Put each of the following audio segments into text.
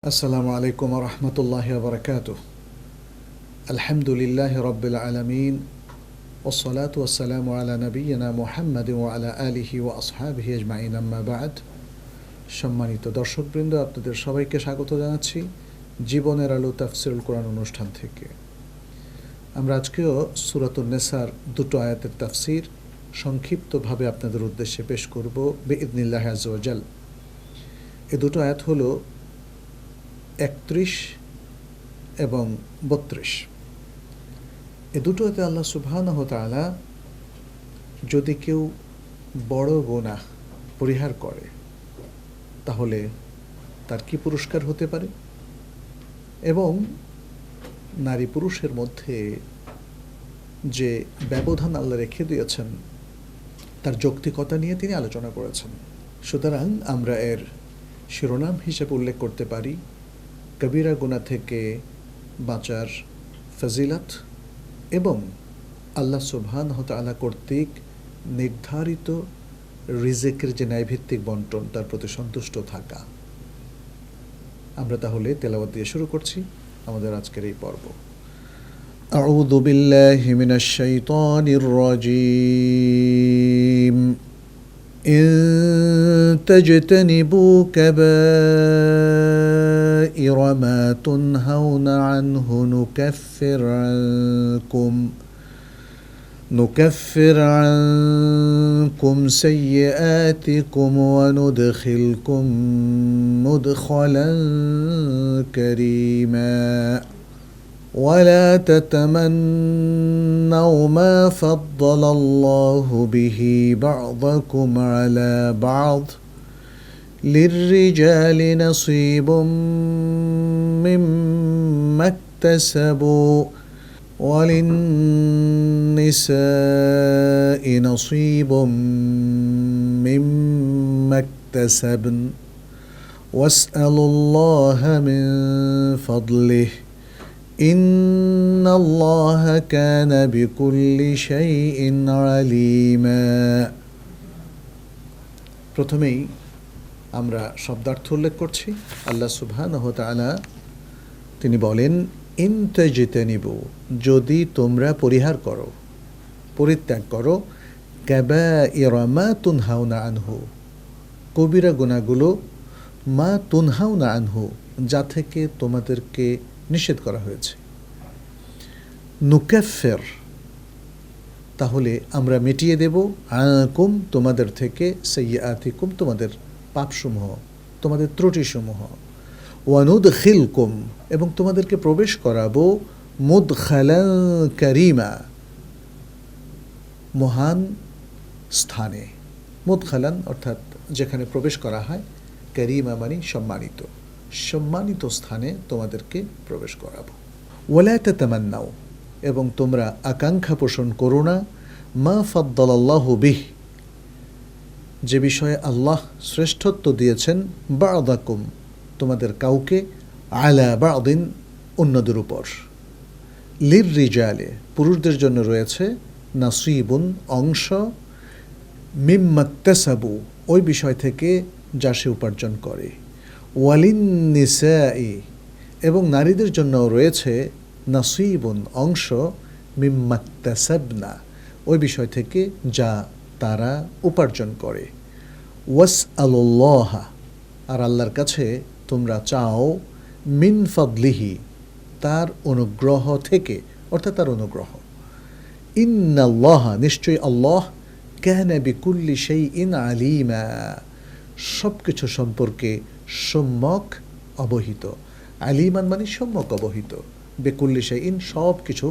আসসালামু আলাইকুম ওয়া রাহমাতুল্লাহি ওয়া বারাকাতুহু। আলহামদুলিল্লাহি রাব্বিল আলামিন ওয়াস সালাতু ওয়াস সালামু আলা নাবিয়িনা মুহাম্মাদিন ওয়া আলা আলিহি ওয়া আসহাবিহি আজমাইন, আম্মা বা'দ। সম্মানিত দর্শকবৃন্দ, আপনাদের সবাইকে স্বাগত জানাচ্ছি জীবনের আলো তাফসীরুল কোরআন অনুষ্ঠান থেকে। আমরা আজকেও সূরাতুন নিসার দুটো আয়াতের তাফসীর সংক্ষিপ্তভাবে আপনাদের উদ্দেশ্যে পেশ করব বিইذনিল্লাহি আযজা ওয়া জাল। এই দুটো আয়াত হলো 31 এবং 32। এ দুটোতে আল্লাহ সুবহানাহু ওয়া তাআলা যদি কেউ বড় গুনাহ পরিহার করে তাহলে তার কি পুরস্কার হতে পারে, এবং নারী পুরুষের মধ্যে যে ব্যবধান আল্লাহ রেখে দিয়েছেন তার যৌক্তিকতা নিয়ে তিনি আলোচনা করেছেন। সুতরাং আমরা এর শিরোনাম হিসেবে উল্লেখ করতে পারি কবিরা গুনাহ থেকে বাঁচার ফজিলত এবং আল্লাহ সুবহানাহু ওয়া তাআলা কর্তৃক নির্ধারিত রিজিকের যে ন্যায়ভিত্তিক বন্টন তার প্রতি সন্তুষ্ট থাকা। আমরা তাহলে তেলাওয়াত দিয়ে শুরু করছি আমাদের আজকের এই পর্ব। আউযু বিল্লাহি মিনাশ শাইতানির রাজীম। إن تجتنبوا كبائر ما تنهون عنه نكفر عنكم سيئاتكم وندخلكم مدخلا كريما ولا تتمنوا ما فضل الله به بعضكم على بعض للرجال نصيب مما اكتسبوا وللنساء نصيب مما اكتسبن واسألوا الله من فضله إن الله كان بكل شيء عليما। প্রথমেই আমরা শব্দার্থ উল্লেখ করছি। আল্লাহ সুবহানাহু ওয়া তাআলা তিনি বলেন, ইন তাজতানিবু, যদি তোমরা পরিহার করো, পরিত্যাগ করো, কাবাইরা মা তুনহাউনা আনহু, কবিরা গুনাহগুলো, মা তুনহাউনা আনহু, যা থেকে তোমাদেরকে নিষেধ করা হয়েছে। নুকাফির, তাহলে আমরা মিটিয়ে দেব, আনকুম, তোমাদের থেকে, সাইয়্যাতিকুম, তোমাদের পাপসমূহ, তোমাদের ত্রুটিসমূহ, ওয়ানুদখিলকুম, এবং তোমাদেরকে প্রবেশ করাবো, মুদখালান কারীমা, মহান স্থানে। মুদখালান অর্থাৎ যেখানে প্রবেশ করা হয়, কারীমা মানে সম্মানিত, সম্মানিত স্থানে তোমাদেরকে প্রবেশ করাবো। ওয়ালা তাতামান্নাও, এবং তোমরা আকাঙ্ক্ষা পোষণ করো না, মা ফাদ্দালাল্লাহু বিহি, যে বিষয়ে আল্লাহ শ্রেষ্ঠত্ব দিয়েছেন, বা'দাকুম, তোমাদের কাউকে, আলা বা'দিন, অন্যদের উপর। লিররিজালে, পুরুষদের জন্য রয়েছে, নাসিবুন, অংশ, মিম্মা ইকতাসাবু, ওই বিষয় থেকে যা সে উপার্জন করে। ওয়ালিন্নিসাই, এবং নারীদের জন্য রয়েছে, নাসিবুন, অংশ, মিম্মা ইকতাসাবনা, ওই বিষয় থেকে যা তারা উপার্জন করে। ওয়াসআলুল্লাহ, আর আল্লাহর কাছে তোমরা চাও, মিন ফাদলিহি, তার অনুগ্রহ থেকে, অর্থাৎ তার অনুগ্রহ। ইন্নাল্লাহ, নিশ্চয়ই আল্লাহ, কানা বিকুল্লি শাইইন আলিমা, সব কিছু সম্পর্কে সম্যক অবহিত। আলিমান মানে সম্যক অবহিত, বিকুল্লি শাইইন, সব কিছু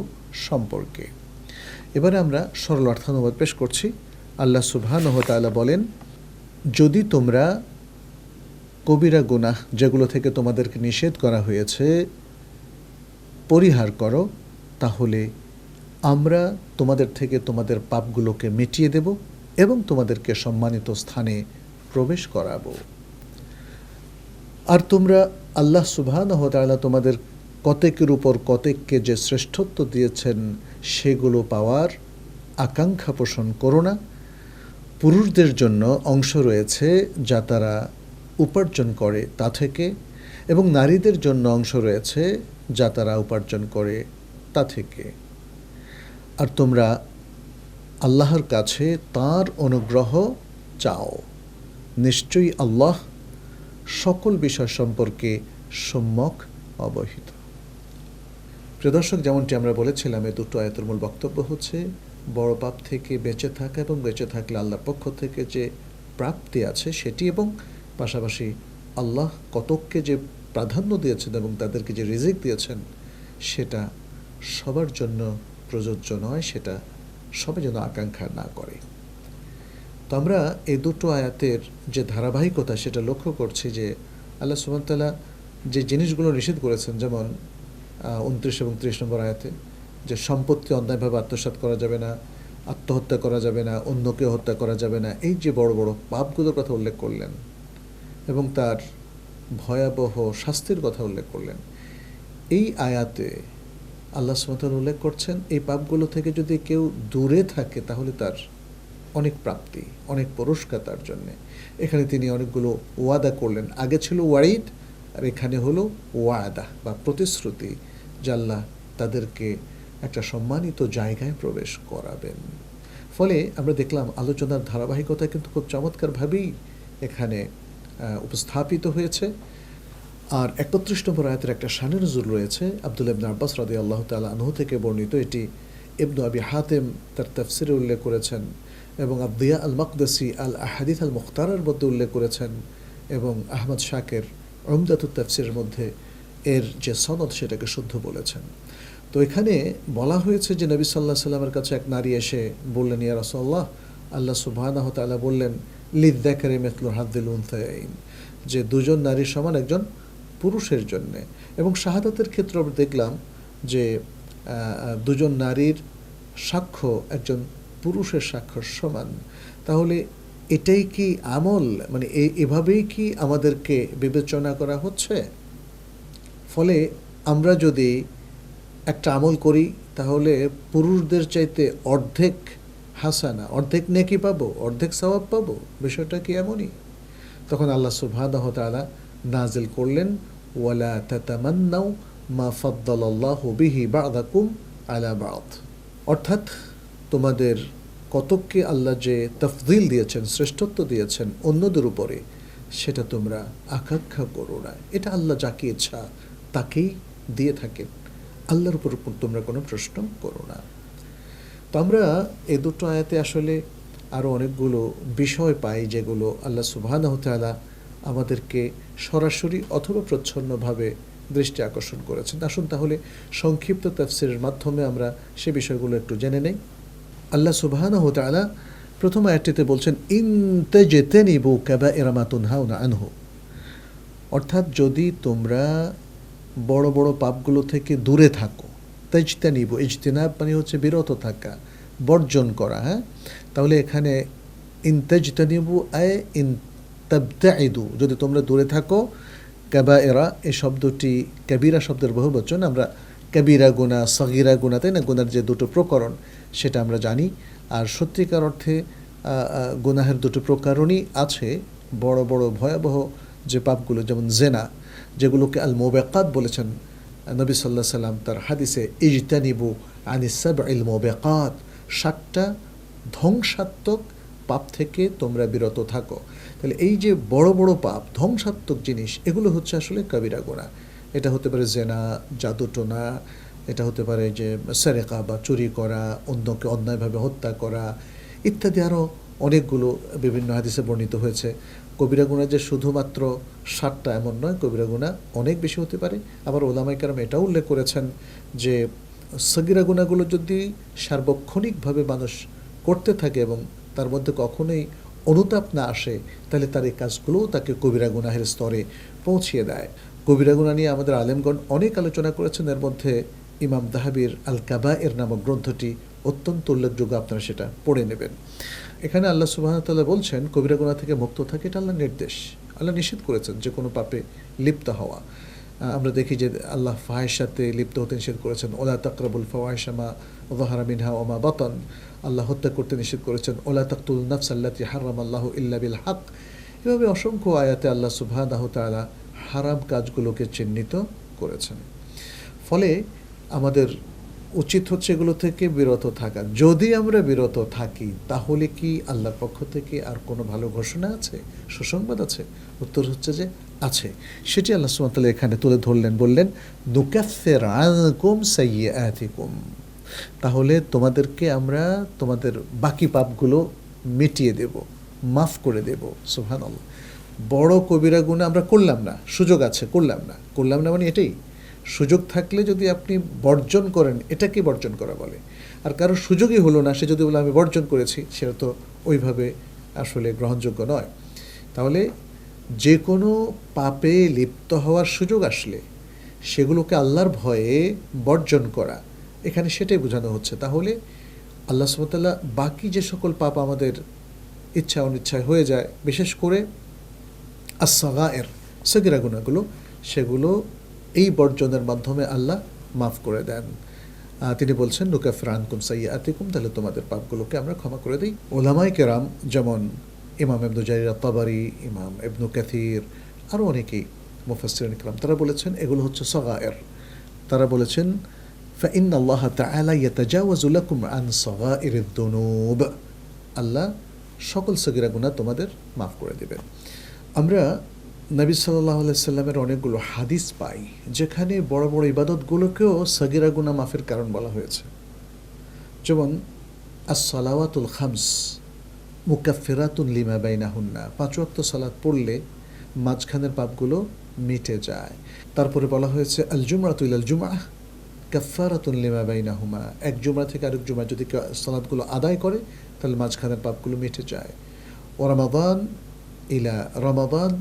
সম্পর্কে। এবারে আমরা সরল অর্থানুবাদ পেশ করছি। আল্লাহ সুবহানাহু ওয়া তাআলা বলেন, যদি তোমরা কবিরা গুনাহ, যেগুলো থেকে তোমাদেরকে নিষেধ করা হয়েছে, পরিহার করো, তাহলে আমরা তোমাদের থেকে তোমাদের পাপগুলোকে মিটিয়ে দেব এবং তোমাদেরকে সম্মানিত স্থানে প্রবেশ করাবো। আর তোমরা আল্লাহ সুবহানাহু ওয়া তাআলা তোমাদের কতেকের উপর কতেককে যে শ্রেষ্ঠত্ব দিয়েছেন সেগুলো পাওয়ার আকাঙ্ক্ষা পোষণ করো না। পুরুষদের জন্য অংশ রয়েছে যা তারা উপার্জন করে তা থেকে, এবং নারীদের জন্য অংশ রয়েছে যা তারা উপার্জন করে তা থেকে। আর তোমরা আল্লাহর কাছে তাঁর অনুগ্রহ চাও, নিশ্চয়ই আল্লাহ সকল বিষয় সম্পর্কে সম্যক অবহিত। প্রিয় দর্শক, যেমনটি আমরা বলেছিলাম, এই দুটো আয়াতের মূল বক্তব্য হচ্ছে বড় পাপ থেকে বেঁচে থাকা এবং বেঁচে থাকলে আল্লাহর পক্ষ থেকে যে প্রাপ্তি আছে সেটি, এবং পাশাপাশি আল্লাহ কতককে যে প্রাধান্য দিয়েছেন এবং তাদেরকে যে রিজিক দিয়েছেন সেটা সবার জন্য প্রযোজ্য নয়, সেটা সবাই যেন আকাঙ্ক্ষা না করে। তো আমরা এই দুটো আয়াতের যে ধারাবাহিকতা সেটা লক্ষ্য করছি যে আল্লাহ সুবহানাহু ওয়া তাআলা যে জিনিসগুলো নিষেধ করেছেন, যেমন 29 এবং 30 নম্বর আয়াতে যে সম্পত্তি অন্যায়ভাবে আত্মসাৎ করা যাবে না, আত্মহত্যা করা যাবে না, অন্যকে হত্যা করা যাবে না, এই যে বড় বড় পাপগুলোর কথা উল্লেখ করলেন এবং তার ভয়াবহ শাস্তির কথা উল্লেখ করলেন, এই আয়াতে আল্লাহ সুবহানাহু ওয়া তাআলা উল্লেখ করছেন এই পাপগুলো থেকে যদি কেউ দূরে থাকে তাহলে তার অনেক প্রাপ্তি, অনেক পুরস্কার তার জন্যে। এখানে তিনি অনেকগুলো ওয়াদা করলেন, আগে ছিল ওয়াইদ আর এখানে হলো ওয়াদা বা প্রতিশ্রুতি, যে আল্লাহ তাদেরকে একটা সম্মানিত জায়গায় প্রবেশ করাবেন। ফলে আমরা দেখলাম আলোচনার ধারাবাহিকতা কিন্তু খুব চমৎকারভাবেই এখানে উপস্থাপিত হয়েছে। আর 31 নম্বর আয়াতের একটা শানে নজুল রয়েছে আব্দুল্লাহ ইবনে আব্বাস রাদিয়াল্লাহু তাআলা আনহু থেকে বর্ণিত। এটি ইবনু আবি হাতেম তার তাফসিরে উল্লেখ করেছেন এবং আদ-দিয়া আল-মাকদসি আল-আহাদিস আল-মুখতারার মধ্যে উল্লেখ করেছেন এবং আহমদ শাকের উমদাতুত তাফসিরের মধ্যে এর যে সনদ সেটাকে শুদ্ধ বলেছেন। তো এখানে বলা হয়েছে যে নবী সাল্লাল্লাহু আলাইহি সাল্লামের কাছে এক নারী এসে বললেন, ইয়া রাসূলুল্লাহ, আল্লাহ সুবহানাহু ওয়া তাআলা বললেন লিয-যাকারি মিসলু হাযযিল উনসায়াইন, যে দুজন নারীর সমান একজন পুরুষের জন্যে। এবং শাহাদাতের ক্ষেত্রে আমরা দেখলাম যে দুজন নারীর সাক্ষ্য একজন পুরুষের সাক্ষ্যর সমান। তাহলে এটাই কি আমল, মানে এভাবেই কি আমাদেরকে বিবেচনা করা হচ্ছে? ফলে আমরা যদি একটা আমল করি তাহলে পুরুষদের চাইতে অর্ধেক হাসানা, অর্ধেক নেকি পাবো, অর্ধেক সওয়াব পাবো, বিষয়টা কি এমনই? তখন আল্লাহ সুবহানাহু ওয়া তাআলা নাজিল করলেন ওয়ালা তাতামান্নাউ মা ফাদ্দালাল্লাহু বিহি বা'দাকুম আলা বা'দ, অর্থাৎ তোমাদের কতককে আল্লাহ যে তাফদিল দিয়েছেন, শ্রেষ্ঠত্ব দিয়েছেন অন্যদের উপরে, সেটা তোমরা আকাঙ্ক্ষা করো না। এটা আল্লাহ যাকে ইচ্ছা তাকেই দিয়ে থাকেন, আল্লাহর উপর তোমরা কোনো প্রশ্ন করো না। তো আমরা এই দুটো আয়াতে আসলে আরও অনেকগুলো বিষয় পাই যেগুলো আল্লাহ সুবহানাহু ওয়া তাআলা আমাদেরকে সরাসরি অথবা প্রচ্ছন্নভাবে দৃষ্টি আকর্ষণ করেছেন। আসুন তাহলে সংক্ষিপ্ত তাফসিরের মাধ্যমে আমরা সে বিষয়গুলো একটু জেনে নেই। আল্লাহ সুবহানাহু ওয়া তাআলা প্রথম আয়াতটিতে বলছেন ইন তাজতানিবু কাবাইরা মা তুনহাউনা আনহু, অর্থাৎ যদি তোমরা বড় বড় পাপগুলো থেকে দূরে থাকো। তাজতানিবু, ইজতিনাব মানে হচ্ছে বিরত থাকা, বর্জন করা। হ্যাঁ, তাহলে এখানে ইন তাজতানিবু আয় ইন তাবতাইদু, যদি তোমরা দূরে থাকো। কাবাইরা এই শব্দটি কাবিরা শব্দের বহুবচন। আমরা কাবিরা গুনাহ, সগীরা গুনাহ, তাই না, গুনার যে দুটো প্রকরণ সেটা আমরা জানি। আর সত্যিকার অর্থে গুনাহের দুটো প্রকারণই আছে, বড় বড় ভয়াবহ যে পাপগুলো, যেমন জেনা, যেগুলোকে আল মুবিকাত বলেছেন নবী সাল্লাল্লাহু আলাইহি সাল্লাম তার হাদিসে, ইজতানিবু আনিস সাবইল মুবিকাত, 7টা ধ্বংসাত্মক পাপ থেকে তোমরা বিরত থাকো। তাহলে এই যে বড় বড় পাপ, ধ্বংসাত্মক জিনিস, এগুলো হচ্ছে আসলে কবিরা গুনাহ। এটা হতে পারে জেনা, জাদুটোনা, এটা হতে পারে যে সারেকা বা চুরি করা, অন্যকে অন্যায়ভাবে হত্যা করা ইত্যাদি, আরও অনেকগুলো বিভিন্ন হাদিসে বর্ণিত হয়েছে। কবিরা গুনাহ যে শুধুমাত্র 7টা এমন নয়, কবিরা গুনাহ অনেক বেশি হতে পারে। আবার ওলামায়ে কেরাম এটাও উল্লেখ করেছেন যে সগীরা গুনাহগুলো যদি সার্বক্ষণিকভাবে মানুষ করতে থাকে এবং তার মধ্যে কখনোই অনুতাপ না আসে, তাহলে তার এই কাজগুলোও তাকে কবিরা গুনাহের স্তরে পৌঁছিয়ে দেয়। কবিরা গুনাহ নিয়ে আমাদের আলেমগণ অনেক আলোচনা করেছেন। এর মধ্যে ইমাম দাহাবির আল কাবায়ের নামক গ্রন্থটি অত্যন্ত উল্লেখযোগ্য, আপনারা সেটা পড়ে নেবেন। এখানে আল্লাহ সুবহানাহু ওয়া তাআলা বলছেন কবিরা গুনাহ থেকে মুক্ত থাকে, এটা আল্লাহর নির্দেশ। আল্লাহ নিষেধ করেছেন যে কোনো পাপে লিপ্ত হওয়া। আমরা দেখি যে আল্লাহ ফাহিশাতে লিপ্ত হতে নিষেধ করেছেন, ওলা তাকরাবুল ফাওয়াহিশা মা যাহারা মিনহা ওয়া মা বাতান। আল্লাহ হত্যা করতে নিষেধ করেছেন, ওলা তাকতুল নাফস আল্লাতী হারামাল্লাহু ইল্লা বিল হক। এভাবে অসংখ্য আয়াতে আল্লাহ সুবহানাহু ওয়া তাআলা হারাম কাজগুলোকে চিহ্নিত করেছেন। ফলে আমাদের উচিত হচ্ছে এগুলো থেকে বিরত থাকা। যদি আমরা বিরত থাকি তাহলে কি আল্লাহর পক্ষ থেকে আর কোনো ভালো ঘোষণা আছে, সুসংবাদ আছে? উত্তর হচ্ছে যে আছে। সেটি আল্লাহ সুবহানাহু ওয়া তাআলা এখানে তুলে ধরলেন, বললেন নুকাফির আনকুম সাইয়্যাতিকুম, তাহলে তোমাদেরকে আমরা তোমাদের বাকি পাপগুলো মিটিয়ে দেব, মাফ করে দেব। সুবহানাল্লাহ। বড় কবিরা গুনাহ আমরা করলাম না, সুযোগ আছে, করলাম না মানে এটাই। সুযোগ থাকলে যদি আপনি বর্জন করেন, এটাকে বর্জন করা বলে। আর কারো সুযোগই হলো না, সে যদি বলে আমি বর্জন করেছি, সেটা তো ওইভাবে আসলে গ্রহণযোগ্য নয়। তাহলে যে কোনো পাপে লিপ্ত হওয়ার সুযোগ আসলে সেগুলোকে আল্লাহর ভয়ে বর্জন করা, এখানে সেটাই বোঝানো হচ্ছে। তাহলে আল্লাহ সুবহানাহু ওয়া তাআলা বাকি যে সকল পাপ আমাদের ইচ্ছা অনিচ্ছায় হয়ে যায়, বিশেষ করে as-সাগায়ের, সগীরা গুনাহগুলো, সেগুলো এই বর্জনের মাধ্যমে আল্লাহ মাফ করে দেন। তিনি বলছেন নুকাফির আনকুম সাইয়্যাতিকুম, তাহলে তোমাদের পাপগুলোকে আমরা ক্ষমা করে দিই। উলামায়ে কেরাম যেমন ইমাম ইবনে জারির আত-তাবারি, ইমাম ইবনে কাসির, আরও অনেকেই মুফাসসিরিন কিরাম, তারা বলেছেন এগুলো হচ্ছে সাগায়ের। তারা বলেছেন ফাইন্নাল্লাহ তাআলা ইয়াতাজাওয়াজু লাকুম আন সাগাইরিদ দুনুব, আল্লাহ সকল সগীরা গুনাহ তোমাদের মাফ করে দেবেন। আমরা নবী সাল্লাল্লাহু আলাইহি সাল্লামের অনেকগুলো হাদিস পাই যেখানে বড় বড় ইবাদতগুলোকেও সগীরা গুনাহ মাফের কারণ বলা হয়েছে। যেমন আস-সালাওয়াতুল খামস মুকাফিরাতুন লিমা বাইনাহুন্না, 5 ওয়াক্ত সালাত পড়লে মাঝখানের পাপগুলো মিটে যায়। তারপরে বলা হয়েছে আল জুমআতু ইলাল জুমআহ কাফফারাতুন লিমা বাইনাহুমা, এক জুমআ থেকে আরেক জুমআ যদি সালাতগুলো আদায় করে তাহলে মাঝখানের পাপগুলো মিটে যায়। ও রমাদান ইলা রমাদান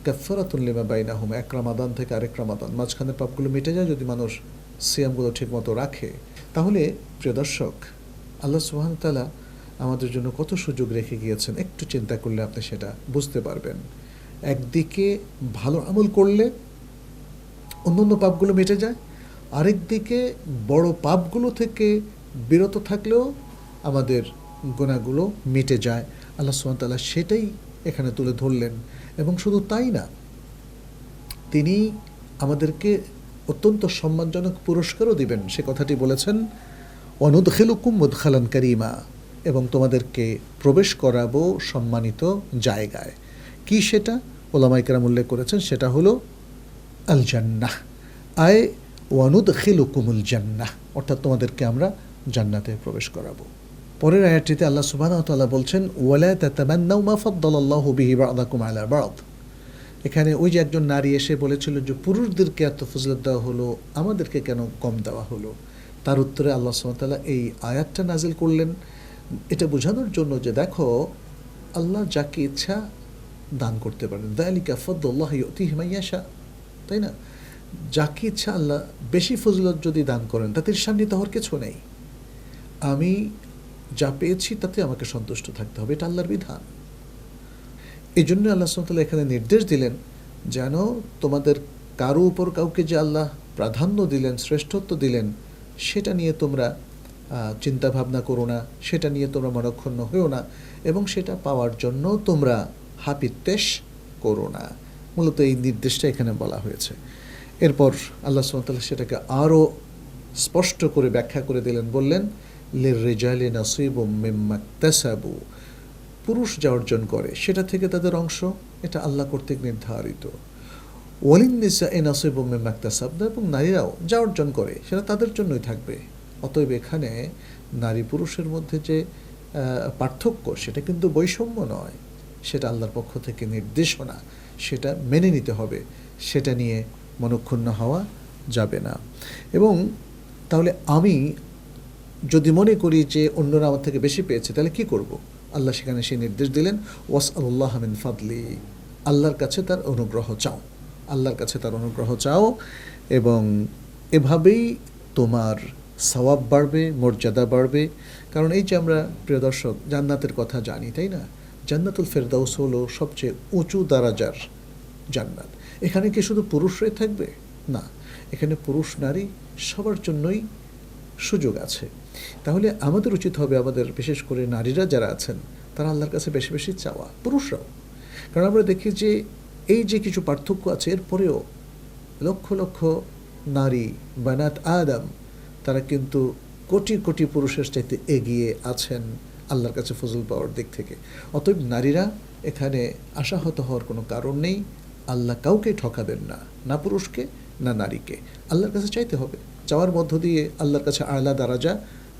কাফফারাতুন লিমা বাইনাহুমা, এক রমাদান থেকে আরেক রমাদান, মাঝখানের পাপগুলো মিটে যায় যদি মানুষ সিয়ামগুলো ঠিকমতো রাখে। তাহলে প্রিয় দর্শক, আল্লাহ সুবহানাহু ওয়া তাআলা আমাদের জন্য কত সুযোগ রেখে গিয়েছেন, একটু চিন্তা করলে আপনি সেটা বুঝতে পারবেন। একদিকে ভালো আমল করলে অন্যান্য পাপগুলো মিটে যায়, আরেকদিকে বড় পাপগুলো থেকে বিরত থাকলেও আমাদের গুনাহগুলো মিটে যায়। আল্লাহ সুবহানাহু ওয়া তাআলা সেটাই এখানে তুলে ধরলেন। এবং শুধু তাই না, তিনি আমাদেরকে অত্যন্ত সম্মানজনক পুরস্কারও দিবেন। সে কথাটি বলেছেন ওয়ানুদখিলুকুম মুদখালান কারীমা, এবং তোমাদেরকে প্রবেশ করাবো সম্মানিত জায়গায়। কি সেটা? উলামায়ে কেরাম উল্লেখ করেছেন সেটা হলো আল জান্নাহ, আয় ওয়ানুদখিলুকুমুল জান্নাহ, অর্থাৎ তোমাদেরকে আমরা জান্নাতে প্রবেশ করাবো। পরের আয়াতটিতে আল্লাহ সুবহানাহু ওয়া তাআলা বলছেন ওয়ালা তাতামান্নাউ মা ফাদ্দালাল্লাহু বিহি বা'দাকুম আলা বা'দ। এখানে ওই যে একজন নারী এসে বলেছিল যে পুরুষদেরকে এত ফজিলত দেওয়া হলো, আমাদেরকে কেন কম দেওয়া হলো? তার উত্তরে আল্লাহ সুবহানাহু ওয়া তাআলা এই আয়াতটা নাজিল করলেন এটা বোঝানোর জন্য যে দেখো, আল্লাহ যাকে ইচ্ছা দান করতে পারেন, যালিকা ফাদলুল্লাহি ইউতিহি মান ইয়াশা, তাই না? যাকে ইচ্ছা আল্লাহ বেশি ফজিলত যদি দান করেন তাতে ঈর্ষান্বিত হওয়ার কিছু নেই। আমি যা পেয়েছি তাতে আমাকে সন্তুষ্ট থাকতে হবে, এটা আল্লাহর বিধান। এই জন্য আল্লাহ সুবহানাহু ওয়া তাআলা এখানে নির্দেশ দিলেন যেন তোমাদের কারো উপর কাউকে যে আল্লাহ প্রাধান্য দিলেন, শ্রেষ্ঠত্ব দিলেন, সেটা নিয়ে তোমরা চিন্তা ভাবনা করো না, সেটা নিয়ে তোমরা মনক্ষুণ্ণ হয়েও না, এবং সেটা পাওয়ার জন্য তোমরা হাপিত্যেশ করো না। মূলত এই নির্দেশটা এখানে বলা হয়েছে। এরপর আল্লাহ সুবহানাহু ওয়া তাআলা সেটাকে আরও স্পষ্ট করে ব্যাখ্যা করে দিলেন, বললেন লিররিজালি নাসিবুম মিম্মা ইকতাসাবু, পুরুষ যা অর্জন করে সেটা থেকে তাদের অংশ, এটা আল্লাহ কর্তৃক নির্ধারিত। ওয়ালিন্নিসাই নাসিবুম মিম্মা ইকতাসাবনা, এবং নারীরাও যা অর্জন করে সেটা তাদের জন্যই থাকবে। অতএব এখানে নারী পুরুষের মধ্যে যে পার্থক্য, সেটা কিন্তু বৈষম্য নয়, সেটা আল্লাহর পক্ষ থেকে নির্দেশনা, সেটা মেনে নিতে হবে, সেটা নিয়ে মনক্ষুণ্ণ হওয়া যাবে না। এবং তাহলে আমি যদি মনে করি যে অন্যরা আমার থেকে বেশি পেয়েছে, তাহলে কি করব? আল্লাহ সেখানে সেই নির্দেশ দিলেন ওয়াসআলুল্লাহ মিন ফাদলি, আল্লাহর কাছে তার অনুগ্রহ চাও, আল্লাহর কাছে তার অনুগ্রহ চাও, এবং এভাবেই তোমার সওয়াব বাড়বে, মর্যাদা বাড়বে। কারণ এই যে আমরা প্রিয় দর্শক জান্নাতের কথা জানি, তাই না? জান্নাতুল ফেরদাউস হলো সবচেয়ে উঁচু দারাজার জান্নাত। এখানে কি শুধু পুরুষরাই থাকবে? না, এখানে পুরুষ নারী সবার জন্যই সুযোগ আছে। তাহলে আমাদের উচিত হবে, আমাদের বিশেষ করে নারীরা যারা আছেন তারা আল্লাহর কাছে বেশি বেশি চাওয়া, পুরুষরাও। কারণ আমরা দেখি যে এই যে কিছু পার্থক্য আছে, এরপরেও লক্ষ লক্ষ নারী বানাত আদম তারা কিন্তু কোটি কোটি পুরুষের চাইতে এগিয়ে আছেন আল্লাহর কাছে ফজল পাওয়ার দিক থেকে। অতএব নারীরা এখানে আশাহত হওয়ার কোনো কারণ নেই। আল্লাহ কাউকে ঠকাবেন না, না পুরুষকে না নারীকে। আল্লাহর কাছে চাইতে হবে, চাওয়ার মধ্য দিয়ে আল্লাহর কাছে আলা দারাজা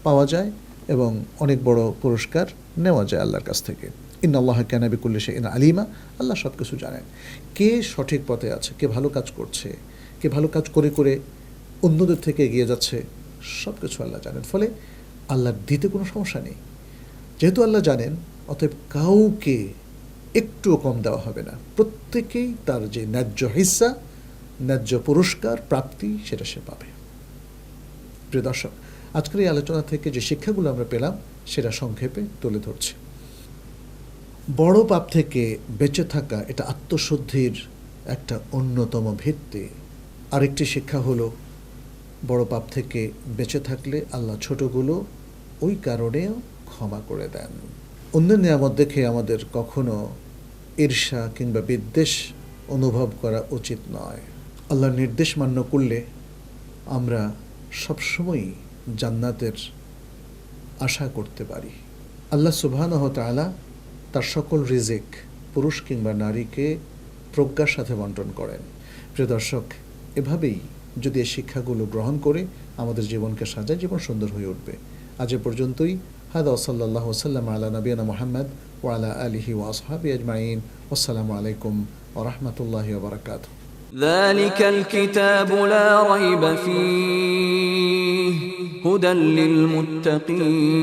পাওয়া যায় এবং অনেক বড় পুরস্কার নেওয়া যায় আল্লাহর কাছ থেকে। ইন্নাল্লাহা কানা বিকুল্লি শাইইন আলিমা, আল্লাহ সব কিছু জানেন। কে সঠিক পথে আছে, কে ভালো কাজ করছে, কে ভালো কাজ করে করে অন্যদের থেকে এগিয়ে যাচ্ছে, সব কিছু আল্লাহ জানেন। ফলে আল্লাহর দিতে কোনো সমস্যা নেই। যেহেতু আল্লাহ জানেন, অতএব কাউকে একটুও কম দেওয়া হবে না। প্রত্যেকেই তার যে ন্যায্য হিস্সা, ন্যায্য পুরস্কার প্রাপ্তি, সেটা সে পাবে। প্রিয় দর্শক, আজকের এই আলোচনা থেকে যে শিক্ষাগুলো আমরা পেলাম সেটা সংক্ষেপে তুলে ধরছি। বড় পাপ থেকে বেঁচে থাকা এটা আত্মশুদ্ধির একটা অন্যতম ভিত্তি। আরেকটি শিক্ষা হলো, বড় পাপ থেকে বেঁচে থাকলে আল্লাহ ছোটগুলো ওই কারণেও ক্ষমা করে দেন। অন্যের নিয়ামত দেখে আমাদের কখনো ঈর্ষা কিংবা বিদ্বেষ অনুভব করা উচিত নয়। আল্লাহর নির্দেশ মান্য করলে আমরা সবসময়ই জান্নাতের আশা করতে পারি। আল্লাহ সুবহানাহু ওয়া তাআলা তার সকল রিজিক পুরুষ কিংবা নারীকে প্রজ্ঞার সাথে বন্টন করেন। প্রিয় দর্শক, এভাবেই যদি এই শিক্ষাগুলো গ্রহণ করে আমাদের জীবনকে সাজায়, জীবন সুন্দর হয়ে উঠবে। আজ এ পর্যন্তই। হাদা সাল্লাল্লাহু সাল্লাম আলা নবিয়ানা মুহাম্মদ ওয়া আলা আলিহি ওয়া আসহাবিহি আজমাইন। আসসালামু আলাইকুম ওয়া রাহমাতুল্লাহি ওয়া বারাকাতুহু। ذلك الكتاب لا ريب فيه هدى للمتقين